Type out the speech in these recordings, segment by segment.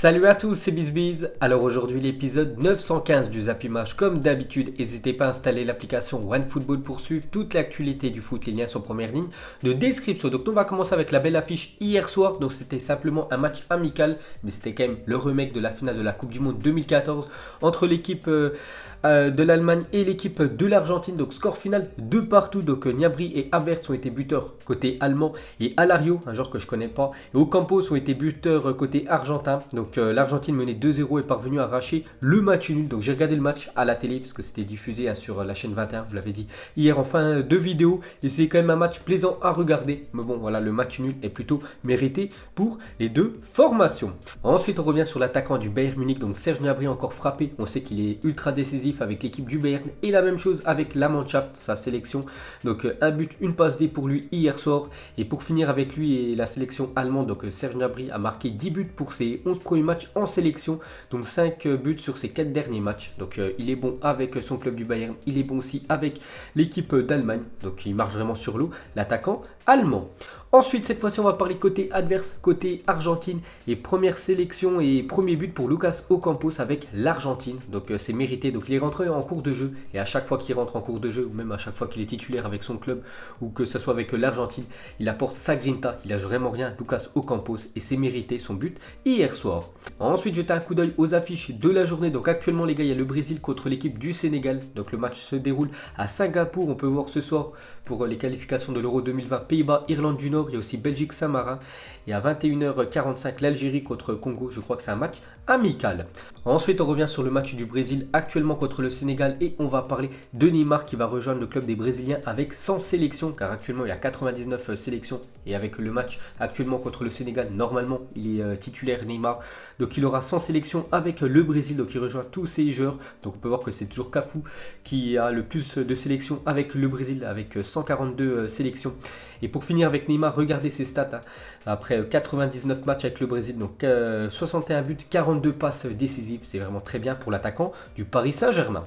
Salut à tous, c'est BizBiz. Alors aujourd'hui l'épisode 915 du Zappimage. Comme d'habitude, n'hésitez pas à installer l'application OneFootball pour suivre toute l'actualité du foot. Les liens sont en première ligne de description. Donc on va commencer avec la belle affiche hier soir. Donc c'était simplement un match amical, mais c'était quand même le remake de la finale de la Coupe du Monde 2014 entre l'équipe de l'Allemagne et l'équipe de l'Argentine. Donc score final 2 partout. Donc Gnabry et Havertz ont été buteurs côté allemand et Alario, un joueur que je connais pas, et Ocampos ont été buteurs côté argentin. Donc l'Argentine menait 2-0 et est parvenue à arracher le match nul. Donc j'ai regardé le match à la télé parce que c'était diffusé sur la chaîne 21, je l'avais dit hier en fin de vidéo, et c'est quand même un match plaisant à regarder. Mais bon voilà, le match nul est plutôt mérité pour les deux formations. Ensuite on revient sur l'attaquant du Bayern Munich, donc Serge Gnabry, encore frappé. On sait qu'il est ultra décisif avec l'équipe du Bayern, et la même chose avec la Mannschaft, sa sélection. Donc un but, une passe D pour lui hier soir. Et pour finir avec lui et la sélection allemande, donc Serge Gnabry a marqué 10 buts pour ses 11 premiers matchs en sélection, donc 5 buts sur ses 4 derniers matchs. Donc il est bon avec son club du Bayern, il est bon aussi avec l'équipe d'Allemagne, donc il marche vraiment sur l'eau, l'attaquant allemand. Ensuite, cette fois-ci, on va parler côté adverse, côté Argentine, et première sélection et premier but pour Lucas Ocampos avec l'Argentine. Donc c'est mérité. Donc il est rentré en cours de jeu, et à chaque fois qu'il rentre en cours de jeu, ou même à chaque fois qu'il est titulaire avec son club, ou que ce soit avec l'Argentine, il apporte sa grinta. Il lâche vraiment rien, Lucas Ocampos, et c'est mérité son but hier soir. Ensuite, jetez un coup d'œil aux affiches de la journée. Donc actuellement, les gars, il y a le Brésil contre l'équipe du Sénégal. Donc le match se déroule à Singapour. On peut voir ce soir pour les qualifications de l'Euro 2020, Pays-Bas, Irlande du Nord. Il y a aussi Belgique-Saint-Marin. Et à 21h45, l'Algérie contre Congo. Je crois que c'est un match amical. Ensuite, on revient sur le match du Brésil actuellement contre le Sénégal, et on va parler de Neymar qui va rejoindre le club des Brésiliens avec 100 sélections, car actuellement il y a 99 sélections, et avec le match actuellement contre le Sénégal, normalement il est titulaire Neymar. Donc il aura 100 sélections avec le Brésil, donc il rejoint tous ces joueurs. Donc on peut voir que c'est toujours Cafu qui a le plus de sélections avec le Brésil, avec 142 sélections. Et pour finir avec Neymar, regardez ses stats, hein. Après 99 matchs avec le Brésil, donc 61 buts, 42 passes décisives, c'est vraiment très bien pour l'attaquant du Paris Saint-Germain.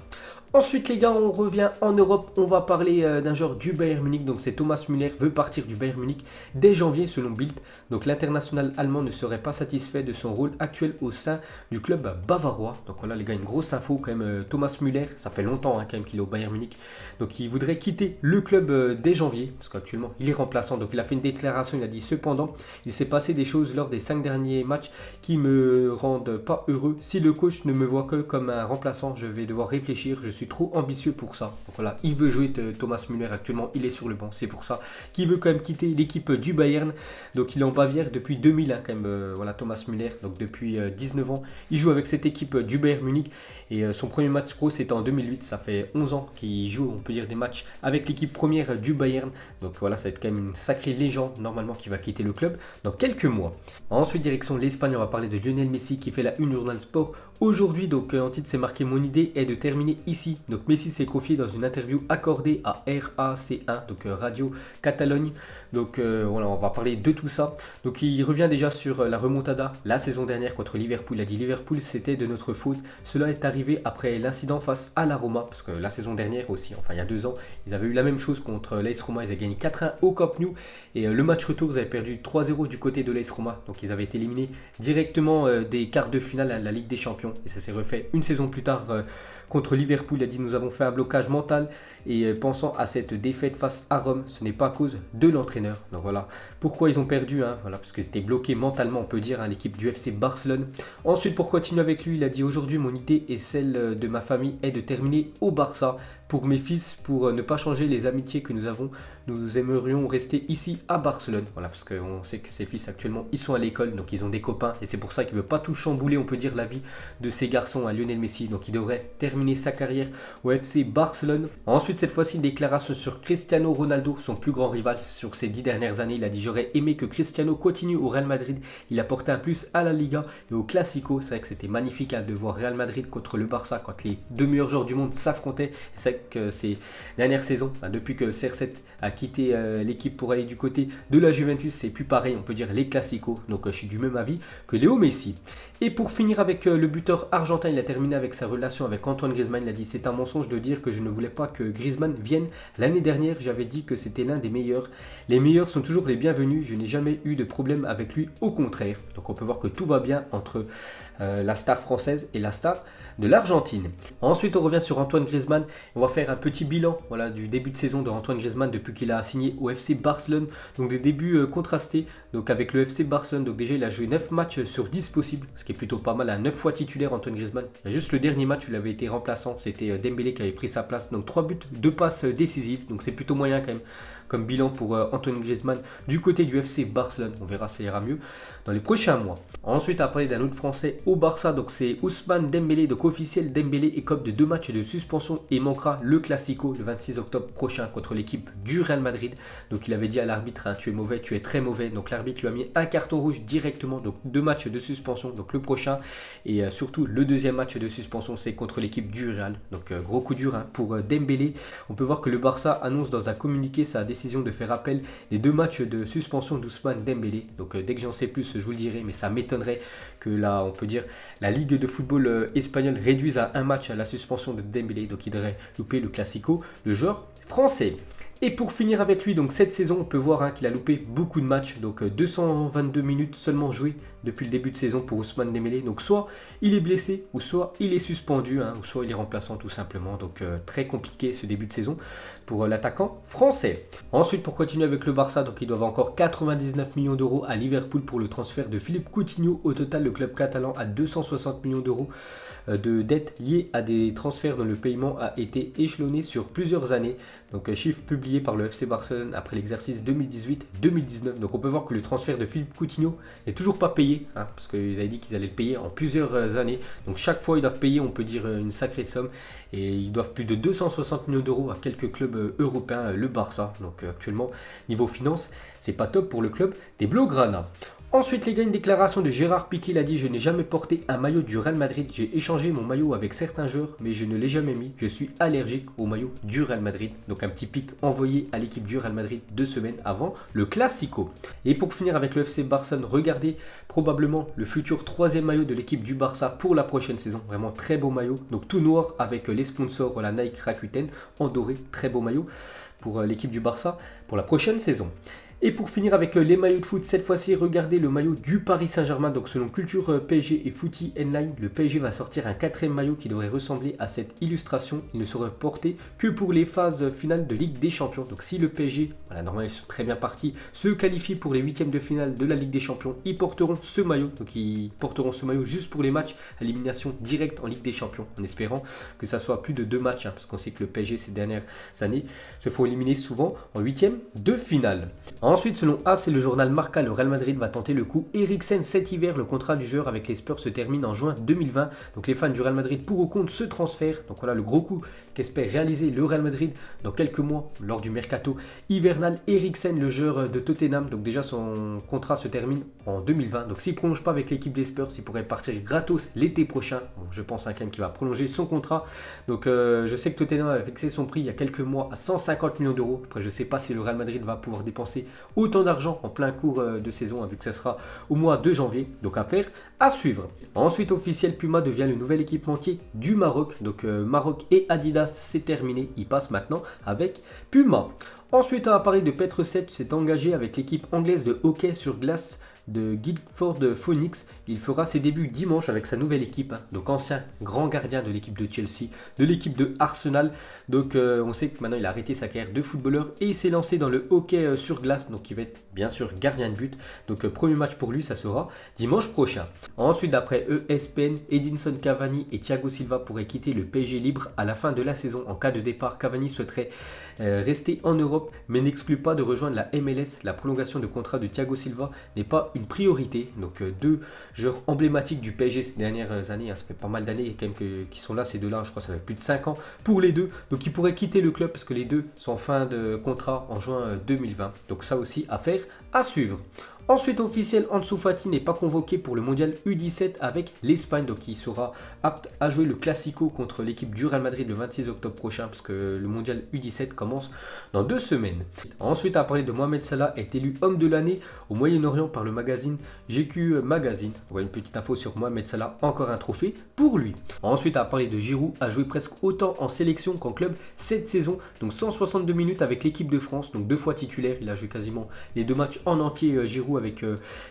Ensuite les gars, on revient en Europe, on va parler d'un joueur du Bayern Munich, donc c'est Thomas Müller, veut partir du Bayern Munich dès janvier selon Bild. Donc l'international allemand ne serait pas satisfait de son rôle actuel au sein du club bavarois. Donc voilà les gars, une grosse info quand même, Thomas Müller, ça fait longtemps quand même qu'il est au Bayern Munich. Donc il voudrait quitter le club dès janvier, parce qu'actuellement il est remplaçant. Donc il a fait une déclaration, il a dit cependant, il s'est passé des choses lors des 5 derniers matchs qui me rendent pas heureux. Si le coach ne me voit que comme un remplaçant, je vais devoir réfléchir, je suis trop ambitieux pour ça. Donc voilà, il veut jouer Thomas Müller actuellement, il est sur le banc, c'est pour ça qu'il veut quand même quitter l'équipe du Bayern. Donc il est en Bavière depuis 2001 quand même, voilà Thomas Müller, donc depuis 19 ans, il joue avec cette équipe du Bayern Munich, et son premier match pro c'était en 2008, ça fait 11 ans qu'il joue, on peut dire, des matchs avec l'équipe première du Bayern. Donc voilà, ça va être quand même une sacrée légende normalement qui va quitter le club dans quelques mois. Ensuite, direction l'Espagne, on va parler de Lionel Messi qui fait la une Journal Sport aujourd'hui. Donc en titre, c'est marqué: mon idée est de terminer ici. Donc Messi s'est confié dans une interview accordée à RAC1, donc Radio Catalogne. Donc voilà, on va parler de tout ça. Donc il revient déjà sur la remontada la saison dernière contre Liverpool. Il a dit: Liverpool, c'était de notre faute. Cela est arrivé après l'incident face à la Roma, parce que la saison dernière aussi, enfin il y a 2 ans, ils avaient eu la même chose contre l'AS Roma. Ils avaient gagné 4-1 au Camp Nou, et le match retour, ils avaient perdu 3-0 du côté de l'AS Roma. Donc ils avaient été éliminés directement des quarts de finale à la Ligue des Champions, et ça s'est refait une saison plus tard contre Liverpool. Il a dit: nous avons fait un blocage mental, et pensant à cette défaite face à Rome, ce n'est pas à cause de l'entraîneur. Donc voilà pourquoi ils ont perdu, hein, voilà, parce qu'ils étaient bloqués mentalement, on peut dire, hein, l'équipe du FC Barcelone. Ensuite, pour continuer avec lui, il a dit: aujourd'hui mon idée et celle de ma famille est de terminer au Barça. Pour mes fils, pour ne pas changer les amitiés que nous avons, nous aimerions rester ici à Barcelone. Voilà, parce qu'on sait que ses fils actuellement, ils sont à l'école, donc ils ont des copains, et c'est pour ça qu'il ne veut pas tout chambouler, on peut dire, la vie de ces garçons, à Lionel Messi. Donc il devrait terminer sa carrière au FC Barcelone. Ensuite, cette fois-ci, une déclaration sur Cristiano Ronaldo, son plus grand rival sur ces 10 dernières années. Il a dit: j'aurais aimé que Cristiano continue au Real Madrid. Il apportait un plus à la Liga et au Classico. C'est vrai que c'était magnifique, hein, de voir Real Madrid contre le Barça quand les 2 meilleurs joueurs du monde s'affrontaient. C'est vrai que ces dernières saisons, depuis que CR7 a quitté l'équipe pour aller du côté de la Juventus, c'est plus pareil, on peut dire, les Classicos. Donc je suis du même avis que Léo Messi. Et pour finir avec le buteur argentin, il a terminé avec sa relation avec Antoine Griezmann. Il a dit: c'est un mensonge de dire que je ne voulais pas que Griezmann vienne. L'année dernière, j'avais dit que c'était l'un des meilleurs. Les meilleurs sont toujours les bienvenus. Je n'ai jamais eu de problème avec lui, au contraire. Donc on peut voir que tout va bien entre la star française et la star de l'Argentine. Ensuite, on revient sur Antoine Griezmann. On va faire un petit bilan voilà, du début de saison de Antoine Griezmann depuis qu'il a signé au FC Barcelone. Donc des débuts contrastés donc avec le FC Barcelone. Donc déjà, il a joué 9 matchs sur 10 possibles, ce qui est plutôt pas mal. À 9 fois titulaire, Antoine Griezmann. Il y a juste le dernier match où il avait été remplaçant. C'était Dembélé qui avait pris sa place. Donc 3 buts, 2 passes décisives. Donc c'est plutôt moyen quand même comme bilan pour Antoine Griezmann du côté du FC Barcelone. On verra, ça ira mieux dans les prochains mois. Ensuite, à parler d'un autre Français au Barça, donc c'est Ousmane Dembélé. Donc officiel, Dembélé écope de 2 matchs de suspension et manquera le Classico le 26 octobre prochain contre l'équipe du Real Madrid. Donc il avait dit à l'arbitre, hein, tu es mauvais, tu es très mauvais. Donc l'arbitre lui a mis un carton rouge directement. Donc 2 matchs de suspension, donc le prochain. Et surtout le deuxième match de suspension, c'est contre l'équipe du Real. Donc gros coup dur hein, pour Dembélé. On peut voir que le Barça annonce dans un communiqué sa décision de faire appel des 2 matchs de suspension d'Ousmane Dembélé. Donc dès que j'en sais plus, je vous le dirai, mais ça m'étonnerait que là, on peut dire, la Ligue de football espagnole réduise à un match à la suspension de Dembélé. Donc il devrait louper le Classico, le joueur français. Et pour finir avec lui, donc cette saison, on peut voir hein, qu'il a loupé beaucoup de matchs. Donc 222 minutes seulement jouées depuis le début de saison pour Ousmane Dembélé. Donc soit il est blessé, ou soit il est suspendu, hein, ou soit il est remplaçant tout simplement. Donc très compliqué ce début de saison pour l'attaquant français. Ensuite, pour continuer avec le Barça, donc ils doivent encore 99 millions d'euros à Liverpool pour le transfert de Philippe Coutinho. Au total, le club catalan a 260 millions d'euros de dettes liées à des transferts dont le paiement a été échelonné sur plusieurs années. Donc chiffre publié par le FC Barcelone après l'exercice 2018-2019. Donc on peut voir que le transfert de Philippe Coutinho n'est toujours pas payé, hein, parce qu'ils avaient dit qu'ils allaient le payer en plusieurs années. Donc chaque fois ils doivent payer, on peut dire une sacrée somme. Et ils doivent plus de 260 millions d'euros à quelques clubs européens, le Barça. Donc actuellement, niveau finance, c'est pas top pour le club des Blaugrana. Ensuite, les gars, une déclaration de Gérard Piqué, il a dit: je n'ai jamais porté un maillot du Real Madrid. J'ai échangé mon maillot avec certains joueurs, mais je ne l'ai jamais mis. Je suis allergique au maillot du Real Madrid. Donc un petit pic envoyé à l'équipe du Real Madrid 2 semaines avant le Classico. Et pour finir avec le FC Barcelone, regardez probablement le futur 3e maillot de l'équipe du Barça pour la prochaine saison. Vraiment très beau maillot. Donc tout noir avec les sponsors, la Nike, Rakuten, en doré. Très beau maillot pour l'équipe du Barça pour la prochaine saison. Et pour finir avec les maillots de foot, cette fois-ci, regardez le maillot du Paris Saint-Germain. Donc selon Culture PSG et Footy Online, le PSG va sortir un 4e maillot qui devrait ressembler à cette illustration. Il ne sera porté que pour les phases finales de Ligue des Champions. Donc si le PSG, voilà, normalement ils sont très bien partis, se qualifient pour les 8e de finale de la Ligue des Champions, ils porteront ce maillot. Donc ils porteront ce maillot juste pour les matchs à élimination directe en Ligue des Champions, en espérant que ça soit plus de 2 matchs, hein, parce qu'on sait que le PSG ces dernières années se font éliminer souvent en 8e de finale. Ensuite, selon AS et le journal Marca, le Real Madrid va tenter le coup Eriksen cet hiver. Le contrat du joueur avec les Spurs se termine en juin 2020. Donc les fans du Real Madrid pourront compte ce transfert. Donc voilà le gros coup qu'espère réaliser le Real Madrid dans quelques mois lors du mercato hivernal. Eriksen, le joueur de Tottenham, donc déjà son contrat se termine en 2020. Donc s'il ne prolonge pas avec l'équipe des Spurs, il pourrait partir gratos l'été prochain. Bon, je pense quand même qu'il va prolonger son contrat. Donc je sais que Tottenham avait fixé son prix il y a quelques mois à 150 millions d'euros. Après je ne sais pas si le Real Madrid va pouvoir dépenser autant d'argent en plein cours de saison, vu que ça sera au mois de janvier. Donc affaire à suivre. Ensuite, officiel, Puma devient le nouvel équipementier du Maroc. Donc Maroc et Adidas, c'est terminé. Ils passent maintenant avec Puma. Ensuite, on va parler de Petr Cech, s'est engagé avec l'équipe anglaise de hockey sur glace de Guildford Phoenix. Il fera ses débuts dimanche avec sa nouvelle équipe, hein. Donc ancien grand gardien de l'équipe de Chelsea, de l'équipe de Arsenal. Donc on sait que maintenant il a arrêté sa carrière de footballeur et il s'est lancé dans le hockey sur glace. Donc il va être bien sûr gardien de but. Donc premier match pour lui, ça sera dimanche prochain. Ensuite, d'après ESPN, Edinson Cavani et Thiago Silva pourraient quitter le PSG libre à la fin de la saison. En cas de départ, Cavani souhaiterait rester en Europe mais n'exclut pas de rejoindre la MLS. La prolongation de contrat de Thiago Silva n'est pas une priorité. Donc deux joueurs emblématiques du PSG ces dernières années, hein, ça fait pas mal d'années quand même qui sont là, ces deux-là, je crois que ça fait plus de 5 ans pour les deux. Donc ils pourraient quitter le club parce que les deux sont en fin de contrat en juin 2020. Donc ça aussi, affaire à suivre. Ensuite, officiel, Ansu Fati n'est pas convoqué pour le mondial U17 avec l'Espagne. Donc il sera apte à jouer le Classico contre l'équipe du Real Madrid le 26 octobre prochain, parce que le mondial U17 commence dans 2 semaines. Ensuite, à parler de Mohamed Salah, est élu homme de l'année au Moyen-Orient par le magazine GQ Magazine. On voit une petite info sur Mohamed Salah, encore un trophée pour lui. Ensuite, à parler de Giroud, a joué presque autant en sélection qu'en club cette saison. Donc 162 minutes avec l'équipe de France, donc 2 fois titulaire. Il a joué quasiment les 2 matchs en entier, Giroud, Giroud avec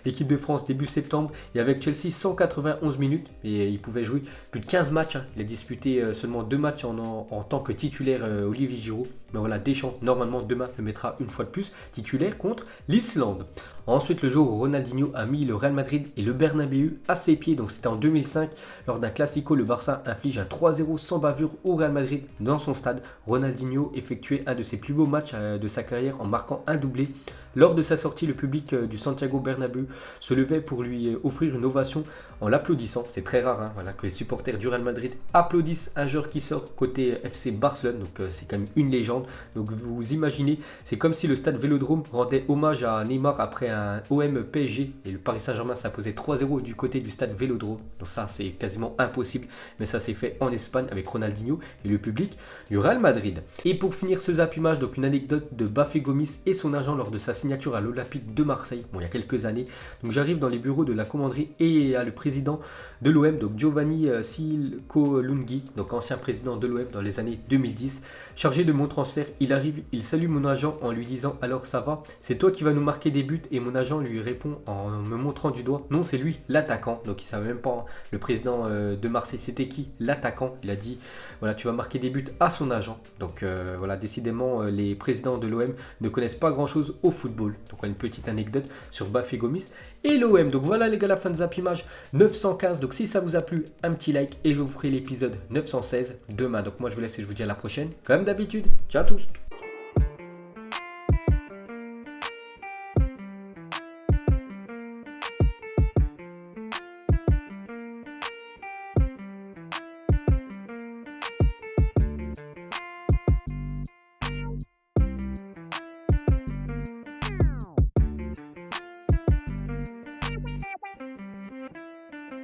l'équipe de France début septembre et avec Chelsea 191 minutes. Et il pouvait jouer plus de 15 matchs. Hein. Il a disputé seulement 2 matchs en tant que titulaire Olivier Giroud. Mais voilà, Deschamps, normalement, demain, le mettra une fois de plus titulaire contre l'Islande. Ensuite, le jour où Ronaldinho a mis le Real Madrid et le Bernabéu à ses pieds, donc c'était en 2005, lors d'un Classico, le Barça inflige un 3-0 sans bavure au Real Madrid dans son stade. Ronaldinho effectuait un de ses plus beaux matchs de sa carrière en marquant un doublé. Lors de sa sortie, le public du Santiago Bernabéu se levait pour lui offrir une ovation en l'applaudissant. C'est très rare voilà, que les supporters du Real Madrid applaudissent un joueur qui sort côté FC Barcelone. Donc c'est quand même une légende. Donc vous imaginez, c'est comme si le stade Vélodrome rendait hommage à Neymar après un OM PSG et le Paris Saint-Germain s'imposait 3-0 du côté du stade Vélodrome. Donc ça c'est quasiment impossible, mais ça s'est fait en Espagne avec Ronaldinho et le public du Real Madrid. Et pour finir ce zappimage, donc une anecdote de Bafé Gomis et son agent lors de sa signature à l'Olympique de Marseille, il y a quelques années. Donc j'arrive dans les bureaux de la commanderie et il y a le président de l'OM, donc Giovanni Cicolunghi, donc ancien président de l'OM dans les années 2010, chargé de mon transfert. Il arrive, il salue mon agent en lui disant alors ça va, c'est toi qui vas nous marquer des buts, et mon agent lui répond en me montrant du doigt non c'est lui l'attaquant. Donc il savait même pas le président de Marseille c'était qui l'attaquant. Il a dit voilà tu vas marquer des buts à son agent. Donc voilà, décidément les présidents de l'OM ne connaissent pas grand chose au football. Donc une petite anecdote sur Bafé Gomis et l'OM. Donc voilà les gars, la fin de Zappimage 915. Donc si ça vous a plu, un petit like et je vous ferai l'épisode 916 demain. Donc moi je vous laisse et je vous dis à la prochaine. Comme d'habitude, ciao à tous.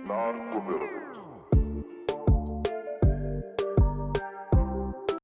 Non-formidable.